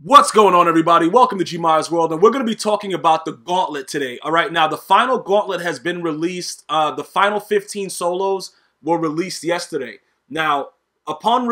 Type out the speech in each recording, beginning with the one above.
What's going on, everybody? Welcome to GmiasWorld, and we're going to be talking about the Gauntlet today. All right, now the final Gauntlet has been released. The final 15 solos were released yesterday. Now, upon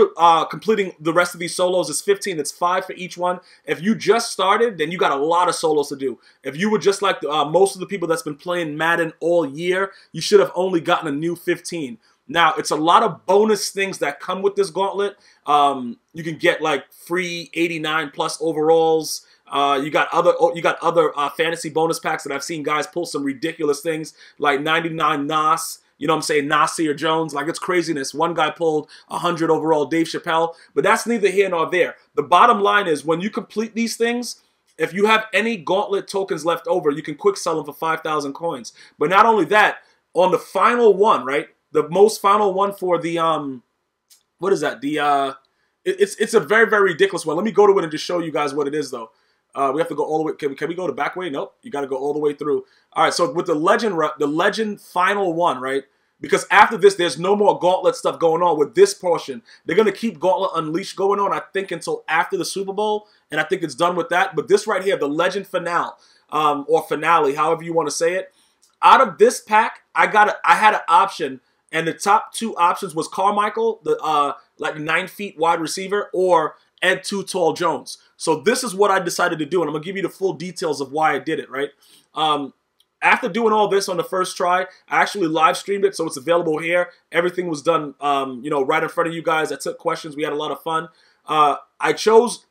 completing the rest of these solos, it's 15. It's 5 for each one. If you just started, then you got a lot of solos to do. If you were just like most of the people that's been playing Madden all year, you should have only gotten a new 15. Now, it's a lot of bonus things that come with this Gauntlet. You can get like free 89 plus overalls. You got other fantasy bonus packs that I've seen guys pull some ridiculous things like 99 Nas. You know what I'm saying? Nasi or Jones. Like, it's craziness. One guy pulled 100 overall Dave Chappelle. But that's neither here nor there. The bottom line is when you complete these things, if you have any Gauntlet tokens left over, you can quick sell them for 5,000 coins. But not only that, on the final one, right? The most final one for the, what is that? The, it's a very, very ridiculous one. Let me go to it and just show you guys what it is, though. We have to go all the way. Can we go the back way? Nope. You got to go all the way through. All right, so with the Legend final one, right? Because after this, there's no more Gauntlet stuff going on with this portion. They're going to keep Gauntlet Unleashed going on, I think, until after the Super Bowl, and I think it's done with that. But this right here, the Legend Finale, or Finale, however you want to say it, out of this pack, I had an option. And the top two options was Carmichael, the like 9 feet wide receiver, or Ed Too Tall Jones. So this is what I decided to do, and I'm gonna give you the full details of why I did it. Right, after doing all this on the first try, I actually live streamed it, so it's available here. Everything was done, you know, right in front of you guys. I took questions. We had a lot of fun. I chose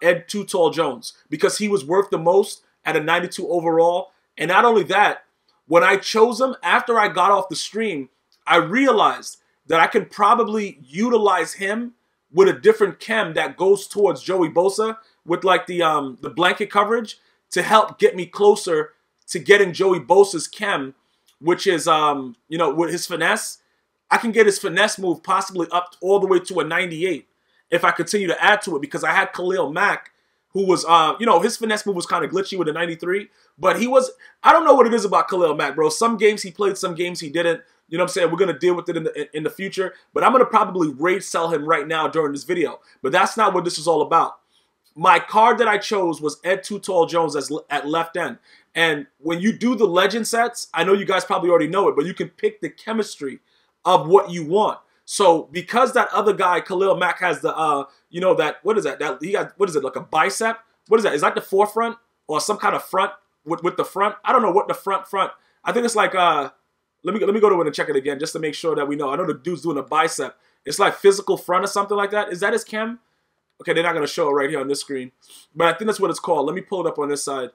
Ed Too Tall Jones because he was worth the most at a 92 overall. And not only that, when I chose him after I got off the stream, I realized that I can probably utilize him with a different chem that goes towards Joey Bosa with like the blanket coverage to help get me closer to getting Joey Bosa's chem, which is you know, with his finesse. I can get his finesse move possibly up all the way to a 98 if I continue to add to it, because I had Khalil Mack, who was you know, his finesse move was kind of glitchy with a 93, but he was, I don't know what it is about Khalil Mack, bro. Some games he played, some games he didn't. You know what I'm saying? We're going to deal with it in the future. But I'm going to probably raid sell him right now during this video. But that's not what this is all about. My card that I chose was Ed Too Tall Jones at left end. And when you do the legend sets, I know you guys probably already know it, but you can pick the chemistry of what you want. So because that other guy, Khalil Mack, has the, you know, that, what is that? That he got, what is it, like a bicep? What is that? Is that the forefront or some kind of front with the front? I don't know what the front. I think it's like, Let me go to it and check it again just to make sure that we know. I know the dude's doing a bicep. It's like physical front or something like that. Is that his chem? Okay, they're not going to show it right here on this screen. But I think that's what it's called. Let me pull it up on this side.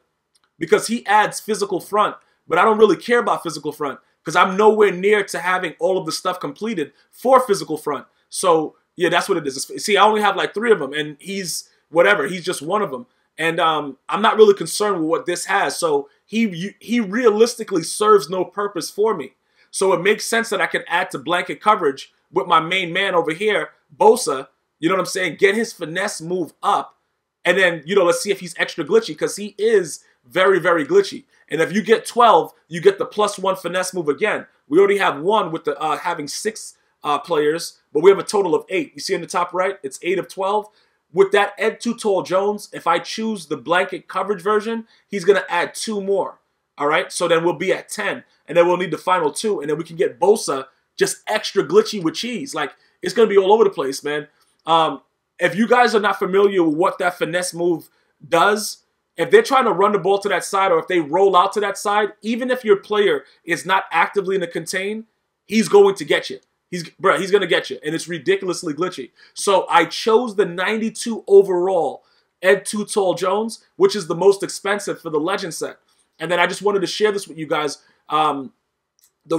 Because he adds physical front, but I don't really care about physical front because I'm nowhere near to having all of the stuff completed for physical front. So, yeah, that's what it is. See, I only have like 3 of them, and he's whatever. He's just one of them. And I'm not really concerned with what this has. So he realistically serves no purpose for me. So it makes sense that I can add to blanket coverage with my main man over here, Bosa, you know what I'm saying, get his finesse move up, and then, you know, let's see if he's extra glitchy, because he is very, very glitchy. And if you get 12, you get the +1 finesse move again. We already have 1 with the having 6 players, but we have a total of 8. You see in the top right, it's 8 of 12. With that Ed Too Tall Jones, if I choose the blanket coverage version, he's going to add 2 more. All right, so then we'll be at 10, and then we'll need the final 2, and then we can get Bosa just extra glitchy with cheese. Like, it's going to be all over the place, man. If you guys are not familiar with what that finesse move does, if they're trying to run the ball to that side or if they roll out to that side, even if your player is not actively in the contain, he's going to get you. He's going to get you, and it's ridiculously glitchy. So I chose the 92 overall Ed Too Tall Jones, which is the most expensive for the Legend set. And then I just wanted to share this with you guys. The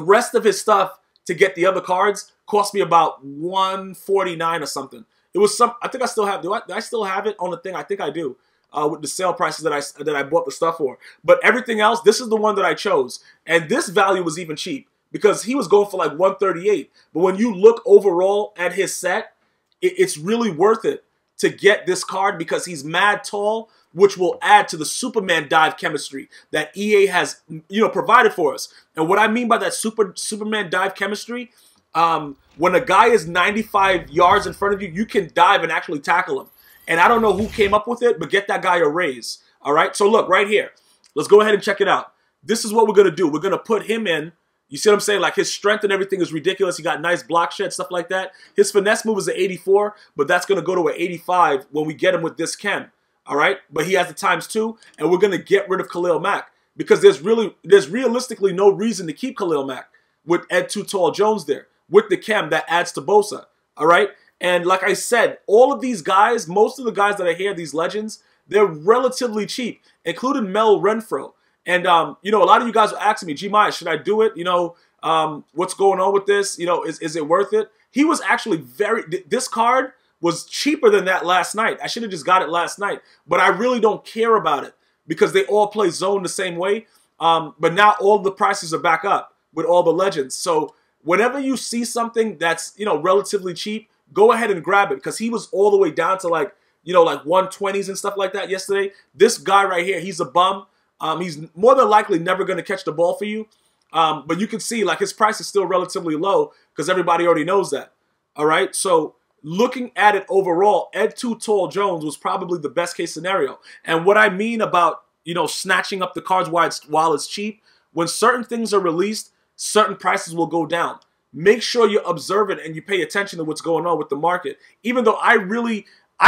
rest of his stuff to get the other cards cost me about $149 or something. It was some. I think I still have. Do I still have it on the thing? I think I do. With the sale prices that I bought the stuff for. But everything else, this is the one that I chose, and this value was even cheap because he was going for like $138. But when you look overall at his set, it's really worth it to get this card because he's mad tall, which will add to the Superman dive chemistry that EA has, you know, provided for us. And what I mean by that Superman dive chemistry, when a guy is 95 yards in front of you, you can dive and actually tackle him. And I don't know who came up with it, but get that guy a raise. All right? So look, right here. Let's go ahead and check it out. This is what we're going to do. We're going to put him in. You see what I'm saying? Like, his strength and everything is ridiculous. He got nice block shed, stuff like that. His finesse move is an 84, but that's going to go to an 85 when we get him with this chem. All right? But he has the ×2, and we're going to get rid of Khalil Mack because there's realistically no reason to keep Khalil Mack with Ed Too Tall Jones there with the chem that adds to Bosa. All right? And like I said, all of these guys, most of the guys that are here, these legends, they're relatively cheap, including Mel Renfro. And, you know, a lot of you guys are asking me, Gmias, should I do it? You know, what's going on with this? You know, is it worth it? He was actually this card was cheaper than that last night. I should have just got it last night. But I really don't care about it because they all play zone the same way. But now all the prices are back up with all the legends. So whenever you see something that's, you know, relatively cheap, go ahead and grab it because he was all the way down to like, you know, like 120s and stuff like that yesterday. This guy right here, he's a bum. He's more than likely never going to catch the ball for you. But you can see like his price is still relatively low because everybody already knows that. All right. So looking at it overall, Ed Too Tall Jones was probably the best case scenario. And what I mean about, you know, snatching up the cards while it's cheap, when certain things are released, certain prices will go down. Make sure you're observant and you pay attention to what's going on with the market. Even though I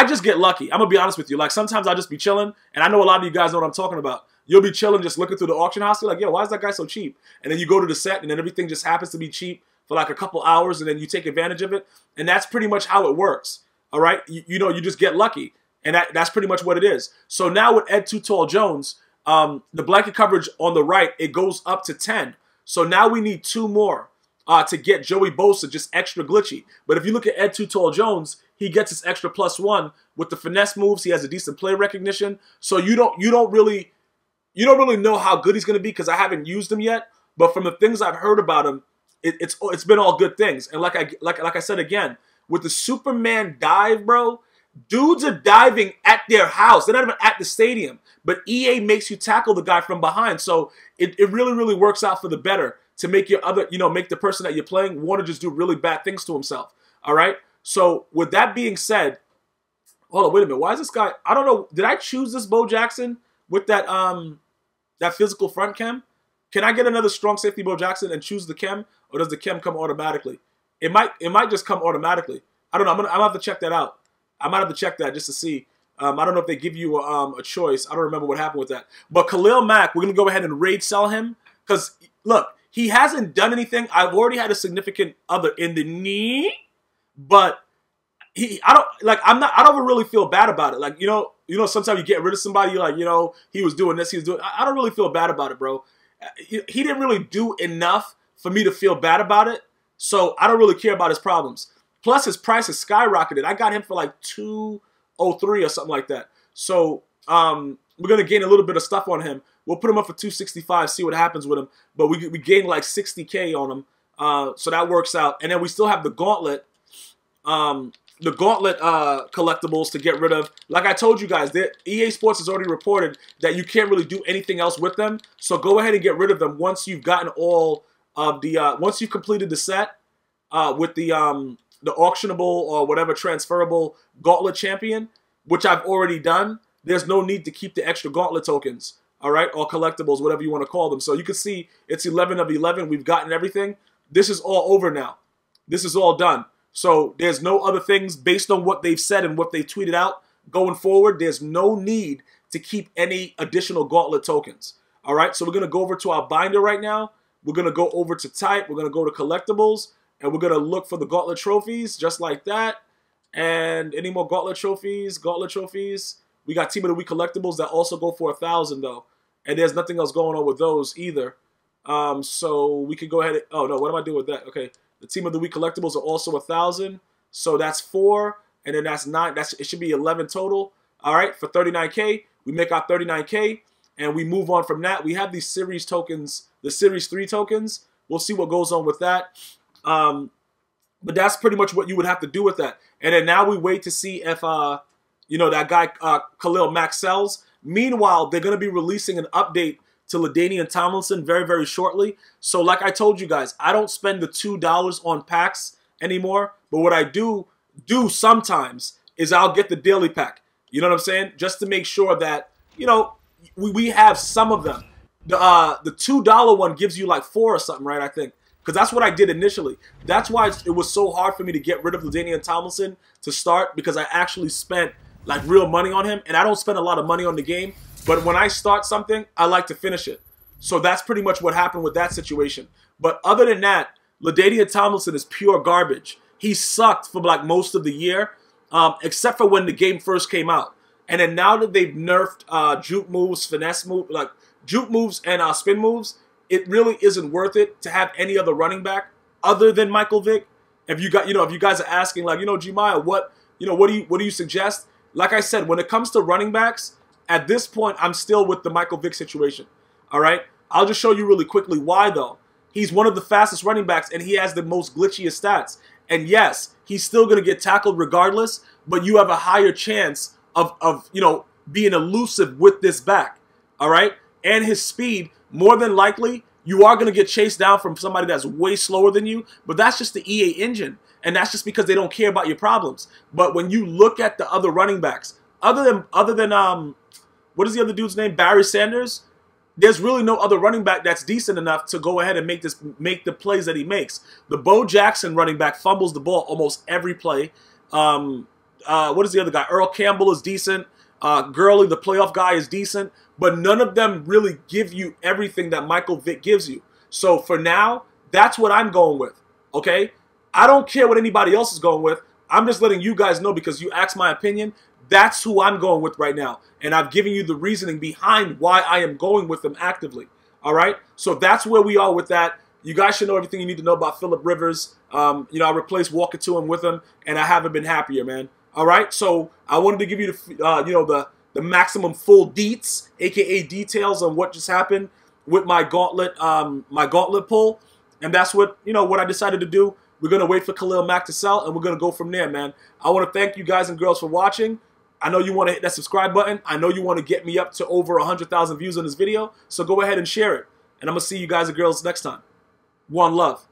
just get lucky. I'm going to be honest with you. Like sometimes I'll just be chilling. And I know a lot of you guys know what I'm talking about. You'll be chilling just looking through the auction house. You're like, yo, why is that guy so cheap? And then you go to the set and then everything just happens to be cheap for like a couple hours and then you take advantage of it. And that's pretty much how it works. All right? You know, you just get lucky. And that's pretty much what it is. So now with Ed Too Tall Jones, the blanket coverage on the right, it goes up to 10. So now we need 2 more to get Joey Bosa just extra glitchy. But if you look at Ed Too Tall Jones, he gets his extra +1 with the finesse moves. He has a decent play recognition. So you don't really know how good he's going to be because I haven't used him yet. But from the things I've heard about him, it's been all good things. And like I said again, with the Superman dive, bro, dudes are diving at their house. They're not even at the stadium. But EA makes you tackle the guy from behind. So it really, really works out for the better to make your other, you know, make the person that you're playing want to just do really bad things to himself. All right? So with that being said, hold on, wait a minute. Why is this guy? I don't know. Did I choose this Bo Jackson with that that physical front chem? Can I get another strong safety Bo Jackson and choose the chem, or does the chem come automatically? It might just come automatically. I don't know. I'm gonna have to check that out. I might have to check that just to see. I don't know if they give you a choice. I don't remember what happened with that. But Khalil Mack, we're gonna go ahead and raid sell him because look, he hasn't done anything. I've already had a significant other in the knee, but I don't really feel bad about it. Like, you know, sometimes you get rid of somebody, you're like, you know, he was doing this, he was doing. I don't really feel bad about it, bro. He didn't really do enough for me to feel bad about it, so I don't really care about his problems. Plus, his price has skyrocketed. I got him for like $203 or something like that. So we're gonna gain a little bit of stuff on him. We'll put him up for $265, see what happens with him. But we gained like 60K on him, so that works out. And then we still have the Gauntlet. The Gauntlet collectibles to get rid of. Like I told you guys, EA Sports has already reported that you can't really do anything else with them. So go ahead and get rid of them once you've gotten all of the once you've completed the set with the auctionable or whatever transferable Gauntlet champion, which I've already done. There's no need to keep the extra Gauntlet tokens, all right, or collectibles, whatever you want to call them. So you can see it's 11 of 11. We've gotten everything. This is all over now. This is all done. So there's no other things based on what they've said and what they've tweeted out going forward. There's no need to keep any additional Gauntlet tokens. All right, so we're going to go over to our binder right now. We're going to go over to type. We're going to go to collectibles, and we're going to look for the Gauntlet trophies just like that. And any more Gauntlet trophies? Gauntlet trophies. We got Team of the Week collectibles that also go for 1,000 though. And there's nothing else going on with those either. So we can go ahead and, oh no, what am I doing with that? Okay. The Team of the Week collectibles are also 1,000. So that's 4. And then that's 9. It should be 11 total. All right. For 39K. We make our 39K. And we move on from that. We have these series tokens, the Series 3 tokens. We'll see what goes on with that. But that's pretty much what you would have to do with that. And then now we wait to see if, you know, that guy Khalil Mack sells. Meanwhile, they're going to be releasing an update to LaDainian Tomlinson very, very shortly. So like I told you guys, I don't spend the $2 on packs anymore. But what I do sometimes is I'll get the daily pack. You know what I'm saying? Just to make sure that, you know, we have some of them. The $2 one gives you like 4 or something, right? I think. Because that's what I did initially. That's why it was so hard for me to get rid of LaDainian Tomlinson to start, because I actually spent like real money on him. And I don't spend a lot of money on the game. But when I start something, I like to finish it. So that's pretty much what happened with that situation. But other than that, LaDainian Tomlinson is pure garbage. He sucked for like most of the year, except for when the game first came out. And then now that they've nerfed juke moves, finesse moves, like juke moves and spin moves, it really isn't worth it to have any other running back other than Michael Vick. If you got, if you guys are asking, like, Gmia, what do you suggest? Like I said, when it comes to running backs, at this point, I'm still with the Michael Vick situation. All right, I'll just show you really quickly why though. He's one of the fastest running backs, and he has the most glitchiest stats. And yes, he's still going to get tackled regardless, but you have a higher chance of being elusive with this back. All right, and his speed. More than likely, you are going to get chased down from somebody that's way slower than you, but that's just the EA engine, and that's just because they don't care about your problems. But when you look at the other running backs, other than what is the other dude's name? Barry Sanders. There's really no other running back that's decent enough to go ahead and make the plays that he makes. The Bo Jackson running back fumbles the ball almost every play. What is the other guy? Earl Campbell is decent. Gurley, the playoff guy, is decent. But none of them really give you everything that Michael Vick gives you. So for now, that's what I'm going with. Okay? I don't care what anybody else is going with. I'm just letting you guys know because you asked my opinion. That's who I'm going with right now. And I've given you the reasoning behind why I am going with them actively. All right? So that's where we are with that. You guys should know everything you need to know about Phillip Rivers. I replaced Walker to him with him, and I haven't been happier, man. All right? So I wanted to give you the maximum full deets, aka details on what just happened with my gauntlet pull, and that's what I decided to do. We're gonna wait for Khalil Mack to sell, and we're gonna go from there, man. I want to thank you guys and girls for watching. I know you want to hit that subscribe button. I know you want to get me up to over 100,000 views on this video, so go ahead and share it. And I'm gonna see you guys and girls next time. One love.